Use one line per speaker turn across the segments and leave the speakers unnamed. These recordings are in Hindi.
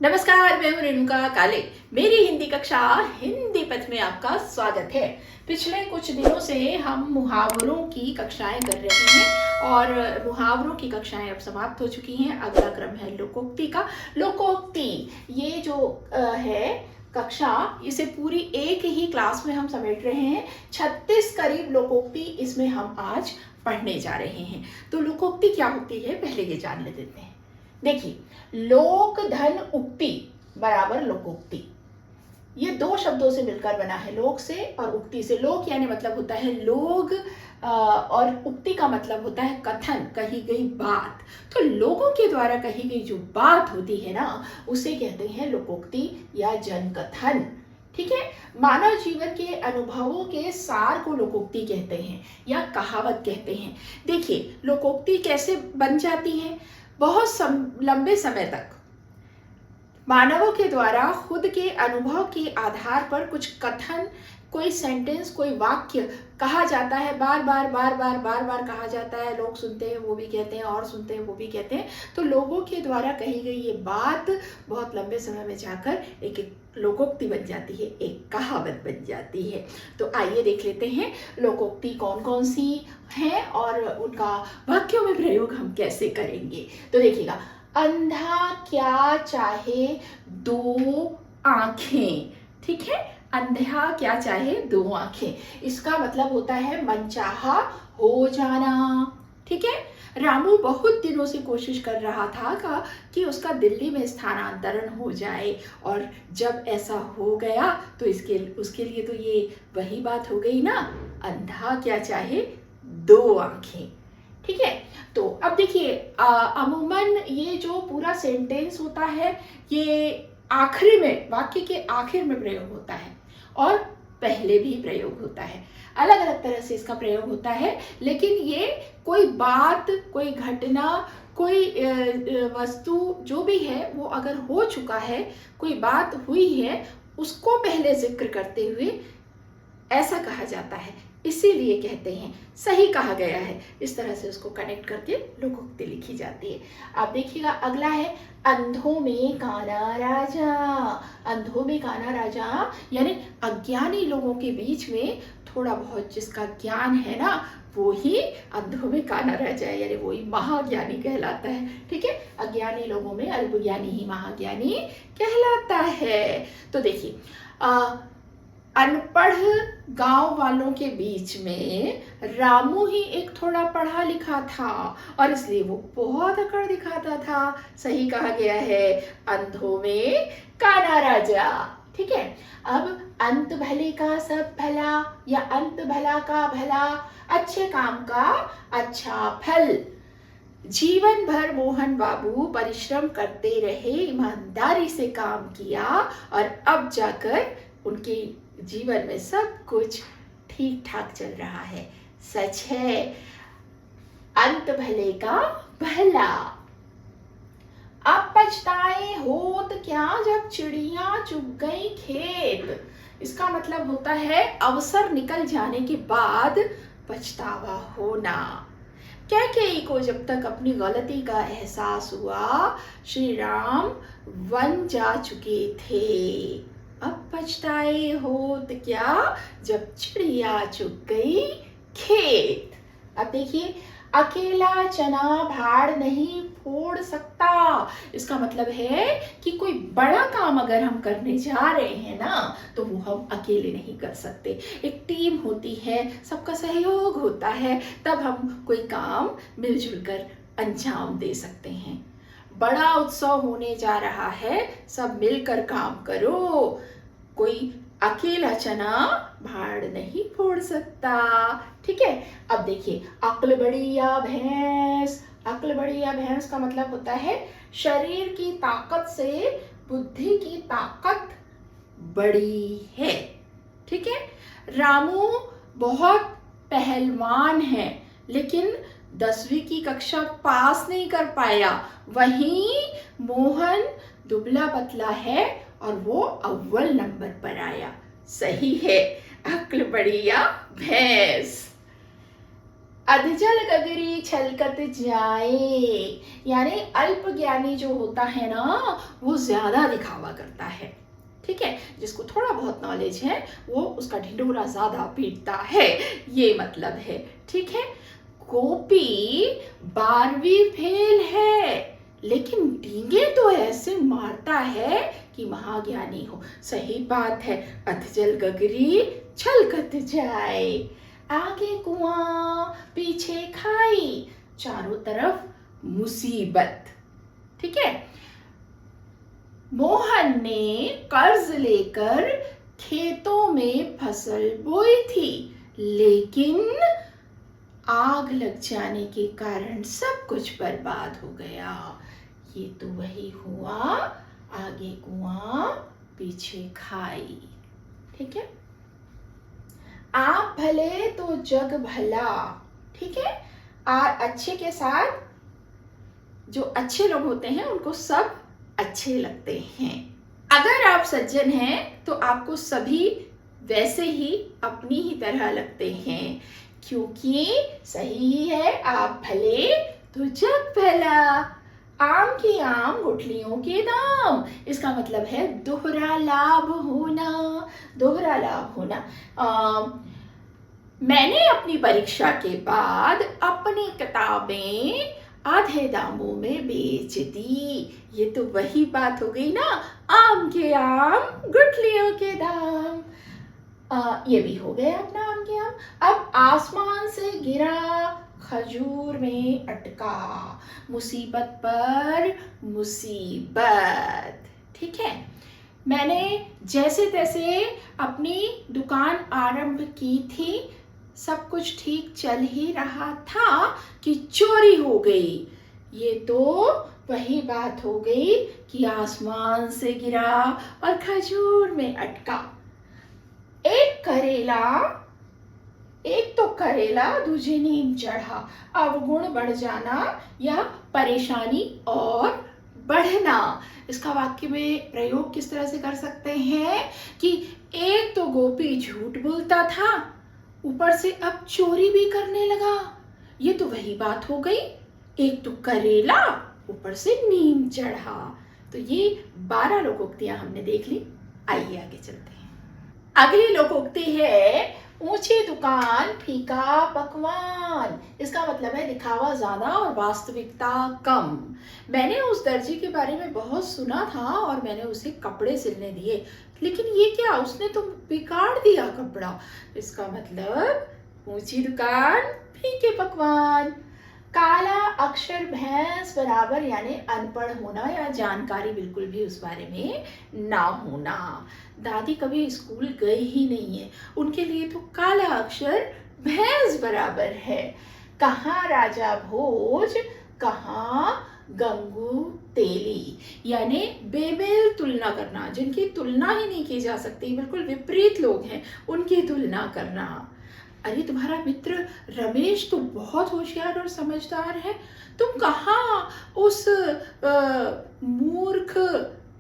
नमस्कार, मैं हूँ रेणुका काले। मेरी हिंदी कक्षा हिंदी पथ में आपका स्वागत है। पिछले कुछ दिनों से हम मुहावरों की कक्षाएं कर रहे हैं और मुहावरों की कक्षाएं अब समाप्त हो चुकी हैं। अगला क्रम है लोकोक्ति का। लोकोक्ति ये जो है कक्षा, इसे पूरी एक ही क्लास में हम समेट रहे हैं। 36 करीब लोकोक्ति इसमें हम आज पढ़ने जा रहे हैं। तो लोकोक्ति क्या होती है पहले ये जान लेते हैं। देखिए, लोक धन उक्ति बराबर लोकोक्ति, ये दो शब्दों से मिलकर बना है, लोक से और उक्ति से। लोक यानी मतलब होता है लोग और उक्ति का मतलब होता है कथन, कही गई बात। तो लोगों के द्वारा कही गई जो बात होती है ना, उसे कहते हैं लोकोक्ति या जनकथन। ठीक है, मानव जीवन के अनुभवों के सार को लोकोक्ति कहते हैं या कहावत कहते हैं। देखिए, लोकोक्ति कैसे बन जाती है। बहुत लंबे समय तक मानवों के द्वारा खुद के अनुभव के आधार पर कुछ कथन, कोई सेंटेंस, कोई वाक्य कहा जाता है। बार बार कहा जाता है। लोग सुनते हैं, वो भी कहते हैं, और सुनते हैं, वो भी कहते हैं। तो लोगों के द्वारा कही गई ये बात बहुत लंबे समय में जाकर एक लोकोक्ति बन जाती है, एक कहावत बन जाती है। तो आइए देख लेते हैं लोकोक्ति कौन कौन सी हैं और उनका वाक्यों में प्रयोग हम कैसे करेंगे। तो देखिएगा, अंधा क्या चाहे दो आंखें। ठीक है, अंधा क्या चाहे दो आंखें, इसका मतलब होता है मनचाहा हो जाना। ठीक है, रामू बहुत दिनों से कोशिश कर रहा था कि उसका दिल्ली में स्थानांतरण हो जाए, और जब ऐसा हो गया तो उसके लिए तो ये वही बात हो गई ना, अंधा क्या चाहे दो आंखें। ठीक है, तो अब देखिए, अमूमन ये जो पूरा सेंटेंस होता है ये आखिरी में, वाक्य के आखिर में प्रयोग होता है और पहले भी प्रयोग होता है। अलग अलग तरह से इसका प्रयोग होता है, लेकिन ये कोई बात, कोई घटना, कोई वस्तु जो भी है वो अगर हो चुका है, कोई बात हुई है, उसको पहले जिक्र करते हुए ऐसा कहा जाता है, इसीलिए कहते हैं। सही कहा गया है, इस तरह से उसको कनेक्ट करके लोकोक्ति लिखी जाती है। अब देखिएगा, अगला है अंधों में काना राजा। अंधों में काना राजा यानी अज्ञानी लोगों के बीच में थोड़ा बहुत जिसका ज्ञान है ना, वो ही अंधों में काना राजा है, यानी वही महाज्ञानी कहलाता है। ठीक है, अज्ञानी लोगों में अल्पज्ञानी ही महाज्ञानी कहलाता है। तो देखिए, अनपढ़ गांव वालों के बीच में रामू ही एक थोड़ा पढ़ा लिखा था और इसलिए वो बहुत अकड़ दिखाता था। सही कहा गया है, अंधों में काना राजा। ठीक है, अब अंत भले का सब भला या अंत भला का भला, अच्छे काम का अच्छा फल। जीवन भर मोहन बाबू परिश्रम करते रहे, ईमानदारी से काम किया और अब जाकर उनके जीवन में सब कुछ ठीक ठाक चल रहा है। सच है, अंत भले का भला। अब पछताए होत क्या जब चिड़िया चुग गई खेत। इसका मतलब होता है अवसर निकल जाने के बाद पछतावा होना। कैकेयी को जब तक अपनी गलती का एहसास हुआ, श्री राम वन जा चुके थे। अब पछताए होत क्या जब चिड़िया चुग गई खेत। अब देखिए, अकेला चना भाड़ नहीं फोड़ सकता। इसका मतलब है कि कोई बड़ा काम अगर हम करने जा रहे हैं ना, तो वो हम अकेले नहीं कर सकते। एक टीम होती है, सबका सहयोग होता है, तब हम कोई काम मिलजुल कर अंजाम दे सकते हैं। बड़ा उत्सव होने जा रहा है, सब मिलकर काम करो। कोई अकेला चना भाड़ नहीं फोड़ सकता। ठीक है, अब देखिए, अक्ल बड़ी या भैंस। अक्ल बड़ी या भैंस का मतलब होता है शरीर की ताकत से बुद्धि की ताकत बड़ी है। ठीक है, रामू बहुत पहलवान है, लेकिन 10वीं की कक्षा पास नहीं कर पाया। वहीं मोहन दुबला पतला है और वो अव्वल नंबर पर आया। सही है, अक्ल बड़ी या भैंस। अधजल गगरी छलकत जाए, यानी अल्प ज्ञानी जो होता है ना वो ज्यादा दिखावा करता है। ठीक है, जिसको थोड़ा बहुत नॉलेज है वो उसका ढिंढोरा ज्यादा पीटता है, ये मतलब है। ठीक है, गोपी 12वीं फेल है लेकिन डींगे तो ऐसे मारता है कि महाज्ञानी हो। सही बात है, अधजल गगरी छलकत जाए, आगे कुआं पीछे खाई, चारों तरफ मुसीबत। ठीक है, मोहन ने कर्ज लेकर खेतों में फसल बोई थी, लेकिन आग लग जाने के कारण सब कुछ बर्बाद हो गया। ये तो वही हुआ, आगे कुआं पीछे खाई। ठीक है, आप भले तो जग भला। ठीक है, और अच्छे के साथ जो अच्छे लोग होते हैं उनको सब अच्छे लगते हैं। अगर आप सज्जन हैं तो आपको सभी वैसे ही अपनी ही तरह लगते हैं, क्योंकि सही है, आप भले तो जग भला। आम की आम गुठलियों के दाम, इसका मतलब है दोहरा लाभ होना, दोहरा लाभ होना। मैंने अपनी परीक्षा के बाद अपनी किताबें आधे दामों में बेच दी। ये तो वही बात हो गई ना, आम के आम गुठलियों के दाम। ये भी हो गया अपना आम के आम। अब आसमान से गिरा खजूर में अटका, मुसीबत पर मुसीबत। ठीक है, मैंने जैसे तैसे अपनी दुकान आरंभ की थी, सब कुछ ठीक चल ही रहा था कि चोरी हो गई। ये तो वही बात हो गई कि आसमान से गिरा और खजूर में अटका। एक तो करेला दूजे नीम चढ़ा, अवगुण बढ़ जाना या परेशानी और बढ़ना। इसका वाक्य में प्रयोग किस तरह से कर सकते हैं कि एक तो गोपी झूठ बोलता था, ऊपर से अब चोरी भी करने लगा। ये तो वही बात हो गई, एक तो करेला ऊपर से नीम चढ़ा। तो ये 12 लोकोक्तियां हमने देख ली। आइए आगे चलते हैं। अगली लोकोक्ति है ऊंची दुकान फीका पकवान। इसका मतलब है दिखावा ज्यादा और वास्तविकता कम। मैंने उस दर्जी के बारे में बहुत सुना था और मैंने उसे कपड़े सिलने दिए, लेकिन ये क्या, उसने तो बिगाड़ दिया कपड़ा। इसका मतलब ऊंची दुकान फीके पकवान। काला अक्षर भैंस बराबर, यानी अनपढ़ होना या जानकारी बिल्कुल भी उस बारे में ना होना। दादी कभी स्कूल गई ही नहीं है, उनके लिए तो काला अक्षर भैंस बराबर है। कहाँ राजा भोज, कहाँ गंगू तेली, यानी बेमेल तुलना करना, जिनकी तुलना ही नहीं की जा सकती, बिल्कुल विपरीत लोग हैं, उनकी तुलना करना। अरे तुम्हारा मित्र रमेश तो बहुत होशियार और समझदार है, तुम कहाँ उस मूर्ख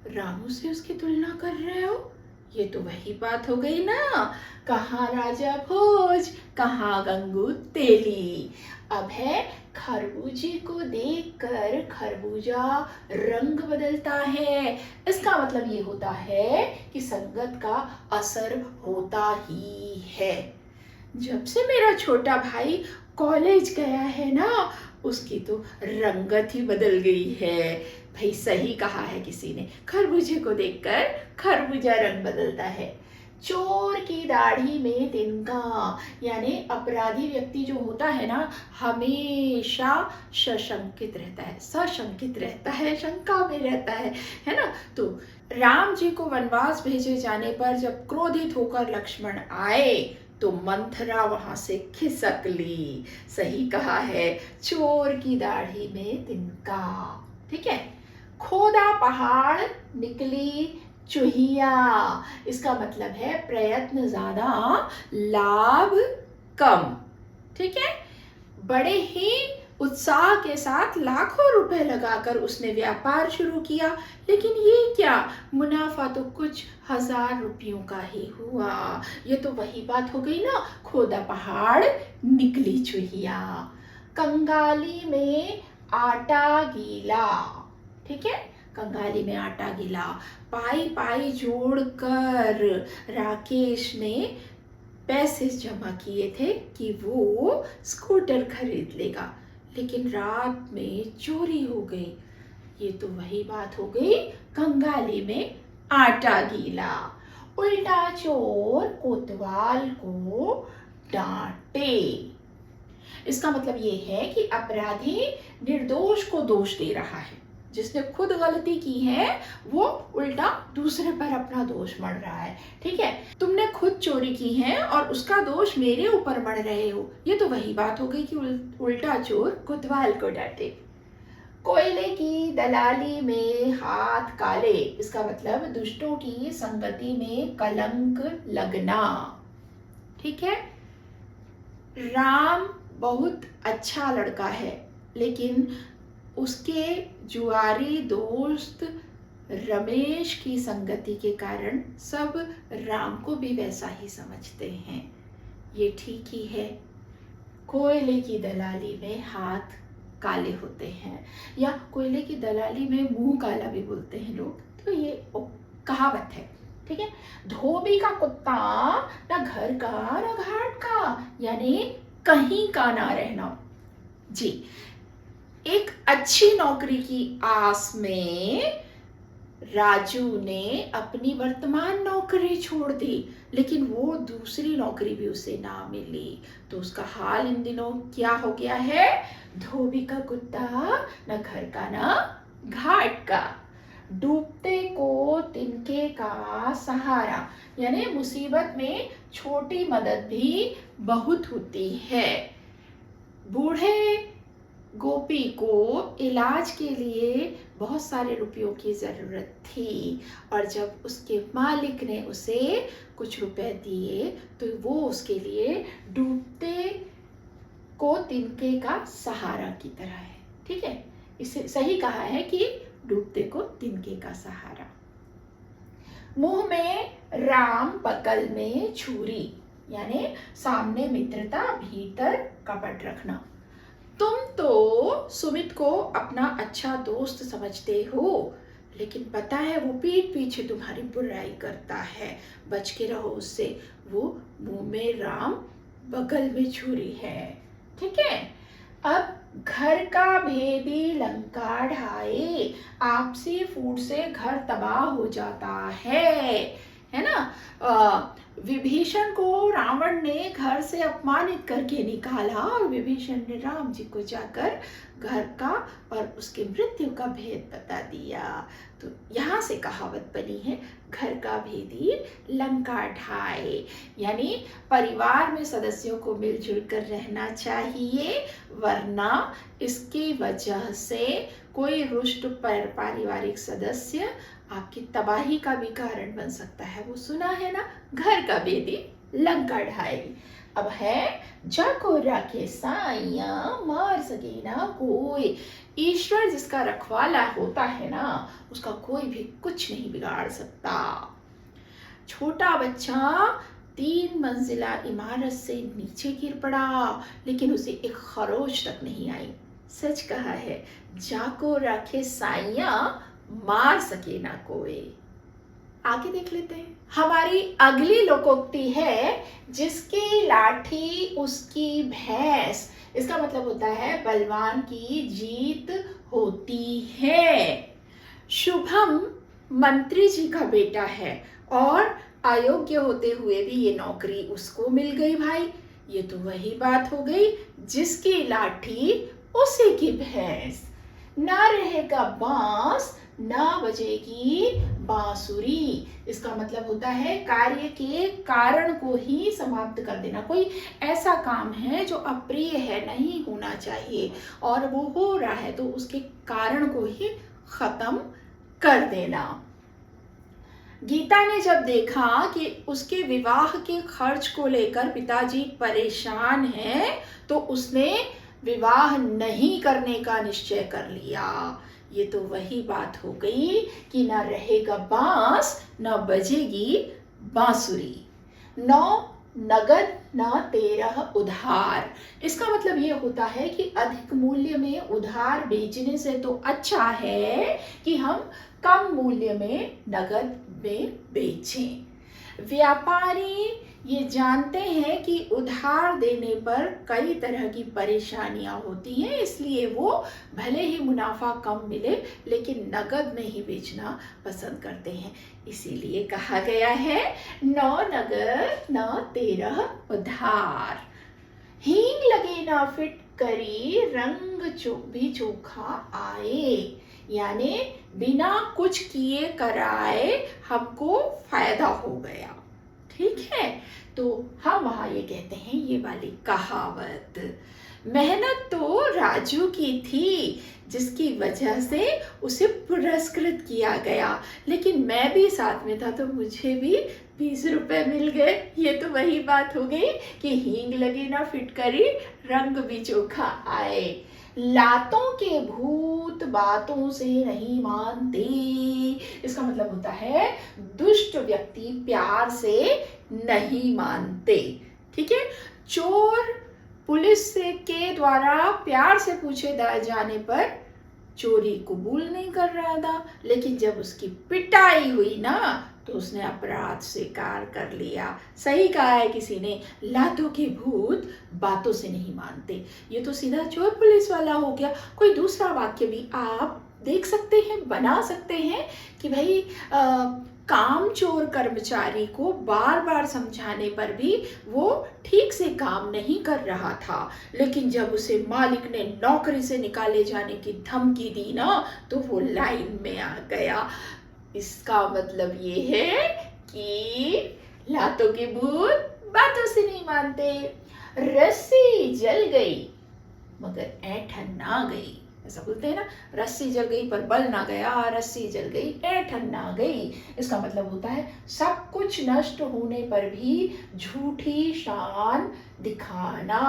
रामू से उसकी तुलना कर रहे हो। ये तो वही बात हो गई ना, कहाँ राजा भोज, कहाँ गंगू तेली। अब है खरबूजे को देखकर खरबूजा रंग बदलता है। इसका मतलब ये होता है कि संगत का असर होता ही है। जब से मेरा छोटा भाई कॉलेज गया है ना, उसकी तो रंगत ही बदल गई है। भाई सही कहा है किसी ने, खरबूजे को देखकर खरबूजा रंग बदलता है। चोर की दाढ़ी में तिनका, यानी अपराधी व्यक्ति जो होता है ना, हमेशा सशंकित रहता है, सशंकित रहता है, शंका में रहता है ना। तो राम जी को वनवास भेजे जाने पर जब क्रोधित होकर लक्ष्मण आए तो मंथरा वहां से खिसक ली। सही कहा है, चोर की दाढ़ी में तिनका। ठीक है, खोदा पहाड़ निकली चूहिया। इसका मतलब है प्रयत्न ज्यादा लाभ कम। ठीक है, बड़े ही उत्साह के साथ लाखों रुपए लगाकर उसने व्यापार शुरू किया, लेकिन ये क्या, मुनाफा तो कुछ 1000 रुपयों का ही हुआ। ये तो वही बात हो गई ना, खोदा पहाड़ निकली चूहिया। कंगाली में आटा गीला, ठीक है, कंगाली में आटा गीला। पाई पाई जोड़कर राकेश ने पैसे जमा किए थे कि वो स्कूटर खरीद लेगा, लेकिन रात में चोरी हो गई। ये तो वही बात हो गई, कंगाली में आटा गीला। उल्टा चोर कोतवाल को डांटे। इसका मतलब ये है कि अपराधी निर्दोष को दोष दे रहा है। जिसने खुद गलती की है वो उल्टा दूसरे पर अपना दोष मढ़ रहा है। ठीक है, तुमने खुद चोरी की है और उसका दोष मेरे ऊपर मढ़ रहे हो। ये तो वही बात हो गई कि उल्टा चोर कोतवाल को डांटे। कोयले की दलाली में हाथ काले, इसका मतलब दुष्टों की संगति में कलंक लगना। ठीक है, राम बहुत अच्छा लड़का है, लेकिन उसके जुआरी दोस्त रमेश की संगति के कारण सब राम को भी वैसा ही समझते हैं। ये ठीक ही है, कोयले की दलाली में हाथ काले होते हैं, या कोयले की दलाली में मुंह काला भी बोलते हैं लोग, तो ये कहावत है। ठीक है, धोबी का कुत्ता ना घर का ना घाट का, यानी कहीं का ना रहना। जी, एक अच्छी नौकरी की आस में राजू ने अपनी वर्तमान नौकरी छोड़ दी, लेकिन वो दूसरी नौकरी भी उसे ना मिली। तो उसका हाल इन दिनों क्या हो गया है, धोबी का कुत्ता ना घर का ना घाट का। डूबते को तिनके का सहारा, यानी मुसीबत में छोटी मदद भी बहुत होती है। बूढ़े गोपी को इलाज के लिए बहुत सारे रुपयों की ज़रूरत थी, और जब उसके मालिक ने उसे कुछ रुपए दिए तो वो उसके लिए डूबते को तिनके का सहारा की तरह है। ठीक है, इसे सही कहा है कि डूबते को तिनके का सहारा। मुंह में राम बगल में छुरी, यानी सामने मित्रता भीतर कपट रखना। तुम तो सुमित को अपना अच्छा दोस्त समझते हो, लेकिन पता है वो पीठ पीछे तुम्हारी बुराई करता है, बच के रहो उससे। वो मुंह में राम बगल में छुरी है। ठीक है, अब घर का भेदी लंका ढाए, आपसी फूट से घर तबाह हो जाता है ना। विभीषण को रावण ने घर से अपमानित करके निकाला, और विभीषण ने राम जी को जाकर घर का और उसकी मृत्यु का भेद बता दिया। तो यहाँ से कहावत बनी है, घर का भेदी लंका ढाए, यानी परिवार में सदस्यों को मिलजुल कर रहना चाहिए, वरना इसकी वजह से कोई रुष्ट पर पारिवारिक सदस्य आपकी तबाही का भी कारण बन सकता है। वो सुना है ना, घर का भेदी लंका ढाए। अब है, जाको राखे साइया मार सके ना कोई। ईश्वर जिसका रखवाला होता है ना, उसका कोई भी कुछ नहीं बिगाड़ सकता। छोटा बच्चा 3 मंजिला इमारत से नीचे गिर पड़ा, लेकिन उसे एक खरोच तक नहीं आई। सच कहा है, जाको राखे साइया मार सके ना कोई। आगे देख लेते हैं। हमारी अगली लोकोक्ति है, जिसकी लाठी उसकी भैंस। इसका मतलब होता है बलवान की जीत होती है। शुभम मंत्री जी का बेटा है और अयोग्य होते हुए भी ये नौकरी उसको मिल गई भाई। ये तो वही बात हो गई, जिसकी लाठी उसी की भैंस। ना रहेगा बांस ना बजेगी बांसुरी। इसका मतलब होता है कार्य के कारण को ही समाप्त कर देना। कोई ऐसा काम है जो अप्रिय है, नहीं होना चाहिए, और वो हो रहा है तो उसके कारण को ही खत्म कर देना। गीता ने जब देखा कि उसके विवाह के खर्च को लेकर पिताजी परेशान हैं, तो उसने विवाह नहीं करने का निश्चय कर लिया। ये तो वही बात हो गई कि न रहेगा बांस न बजेगी बांसुरी। 9 नगद न 13 उधार। इसका मतलब ये होता है कि अधिक मूल्य में उधार बेचने से तो अच्छा है कि हम कम मूल्य में नगद में बेचें। व्यापारी ये जानते हैं कि उधार देने पर कई तरह की परेशानियां होती हैं, इसलिए वो भले ही मुनाफा कम मिले लेकिन नगद में ही बेचना पसंद करते हैं। इसीलिए कहा गया है 9 नगद न 13 उधार। हींग लगे ना फिटकरी रंग भी चोखा आए। यानी बिना कुछ किए कराए हमको फायदा हो गया। ठीक है, तो हम वहां ये कहते हैं ये वाली कहावत। मेहनत तो राजू की थी जिसकी वजह से उसे पुरस्कृत किया गया, लेकिन मैं भी साथ में था तो मुझे भी 20 रुपए मिल गए। ये तो वही बात हो गई कि हींग लगी ना फिटकरी रंग भी चोखा आए। लातों के भूत बातों से नहीं मानते। इसका मतलब होता है दुष्ट व्यक्ति प्यार से नहीं मानते। ठीक है, चोर पुलिस से के द्वारा प्यार से पूछे जाने पर चोरी कबूल नहीं कर रहा था, लेकिन जब उसकी पिटाई हुई ना तो उसने अपराध स्वीकार कर लिया। सही कहा है किसी ने, लातों के भूत बातों से नहीं मानते। ये तो सीधा चोर पुलिस वाला हो गया। कोई दूसरा वाक्य भी आप देख सकते हैं, बना सकते हैं कि भाई कामचोर कर्मचारी को बार बार समझाने पर भी वो ठीक से काम नहीं कर रहा था, लेकिन जब उसे मालिक ने नौकरी से निकाले जाने की धमकी दी ना तो वो लाइन में आ गया। इसका मतलब ये है कि लातों के भूत बातों से नहीं मानते। रस्सी जल गई मगर ऐंठन ना गई। ऐसा बोलते हैं ना, रस्सी जल गई पर बल ना गया, रस्सी जल गई ऐंठन ना गई। इसका मतलब होता है सब कुछ नष्ट होने पर भी झूठी शान दिखाना।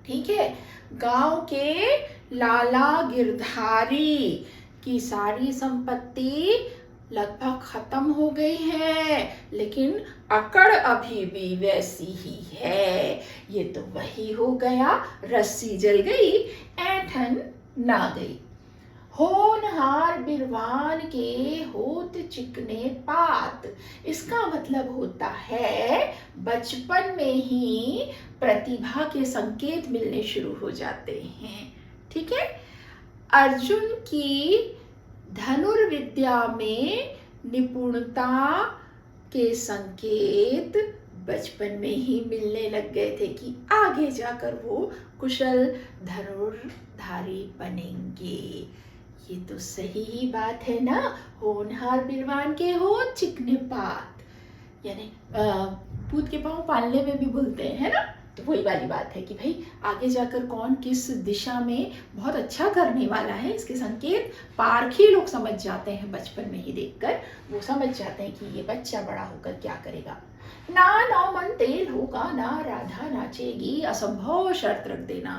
ठीक है, गांव के लाला गिरधारी की सारी संपत्ति लगभग खत्म हो गई है, लेकिन अकड़ अभी भी वैसी ही है। ये तो वही हो गया, रस्सी जल गई ऐंठन ना गई। होनहार बिरवान के होत चिकने पात। इसका मतलब होता है बचपन में ही प्रतिभा के संकेत मिलने शुरू हो जाते हैं। ठीक है, अर्जुन की धनुर्विद्या में निपुणता के संकेत बचपन में ही मिलने लग गए थे कि आगे जाकर वो कुशल धनुर्धारी बनेंगे। ये तो सही ही बात है ना, होनहार बिरवान के हो चिकने पात, यानी पूत के पांव पालने में भी बोलते हैं ना। तो वही वाली बात है कि भाई आगे जाकर कौन किस दिशा में बहुत अच्छा करने वाला है, इसके संकेत पारखी लोग समझ जाते हैं। बचपन में ही देखकर वो समझ जाते हैं कि ये बच्चा बड़ा होकर क्या करेगा। ना 9 मन तेल होगा ना राधा नाचेगी, असंभव शर्त रख देना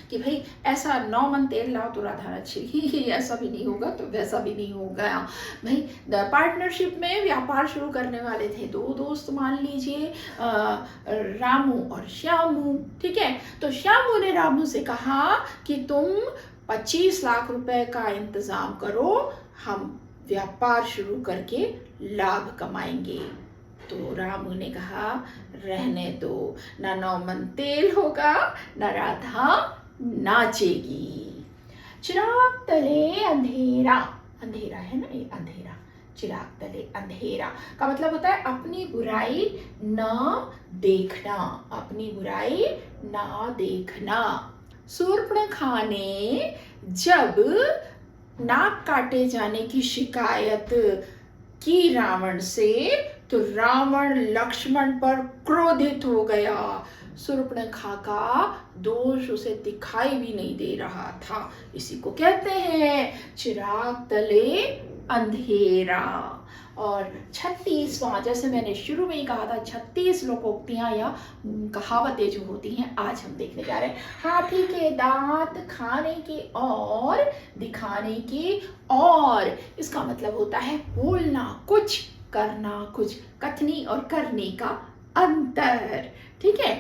कि भाई ऐसा 9 मन तेल लाओ तो राधा नाचेगी, ऐसा भी नहीं होगा तो वैसा भी नहीं होगा। भाई पार्टनरशिप में व्यापार शुरू करने वाले थे 2 दोस्त, मान लीजिए रामू और श्यामू। ठीक है, तो श्यामू ने रामू से कहा कि तुम 25 लाख रुपए का इंतजाम करो, हम व्यापार शुरू करके लाभ कमाएंगे। तो रामू ने कहा रहने दो, ना 9 मन तेल होगा ना राधा नाचेगी। चिराग तले अंधेरा, अंधेरा है ना ये अंधेरा, चिराग तले अंधेरा का मतलब होता है अपनी बुराई ना देखना, अपनी बुराई ना देखना। शूर्पणखा ने जब नाक काटे जाने की शिकायत की रावण से तो रावण लक्ष्मण पर क्रोधित हो गया। शूर्पणखा का दोष उसे दिखाई भी नहीं दे रहा था। इसी को कहते हैं चिराग तले अंधेरा। और 36वां, जैसे मैंने शुरू में ही कहा था, 36 लोकोक्तियां या कहावतें जो होती हैं आज हम देखने जा रहे हैं। हाथी के दांत खाने के और दिखाने के और, इसका मतलब होता है बोलना कुछ, करना कुछ, कथनी और करने का अंतर। ठीक है।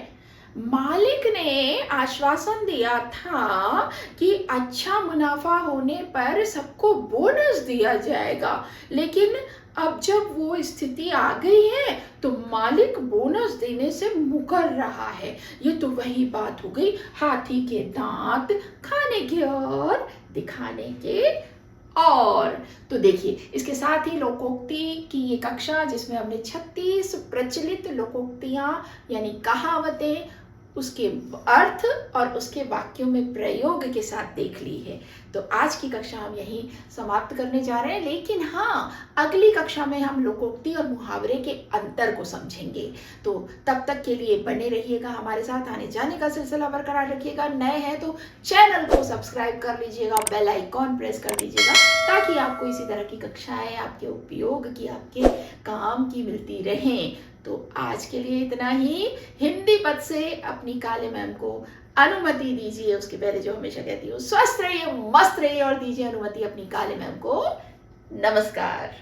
मालिक ने आश्वासन दिया था कि अच्छा मुनाफा होने पर सबको बोनस दिया जाएगा, लेकिन अब जब वो स्थिति आ गई है तो मालिक बोनस देने से मुकर रहा है। ये तो वही बात हो गई, हाथी के दांत खाने के और दिखाने के और। तो देखिए, इसके साथ ही लोकोक्ति की ये कक्षा जिसमें हमने 36 प्रचलित लोकोक्तियां यानी कहावतें, उसके अर्थ और उसके वाक्यों में प्रयोग के साथ देख ली है। तो आज की कक्षा हम यहीं समाप्त करने जा रहे हैं, लेकिन हाँ, अगली कक्षा में हम लोकोक्ति और मुहावरे के अंतर को समझेंगे। तो तब तक के लिए बने रहिएगा हमारे साथ, आने जाने का सिलसिला बरकरार रखिएगा। नए हैं तो चैनल को सब्सक्राइब कर लीजिएगा, बेल आइकॉन प्रेस कर दीजिएगा, ताकि आपको इसी तरह की कक्षाएं आपके उपयोग की, आपके काम की मिलती रहें। तो आज के लिए इतना ही। हिंदी पद से अपनी काले मैम को अनुमति दीजिए। उसके पहले जो हमेशा कहती हूँ, स्वस्थ रहिए, मस्त रहिए और दीजिए अनुमति अपनी काले मैम को। नमस्कार।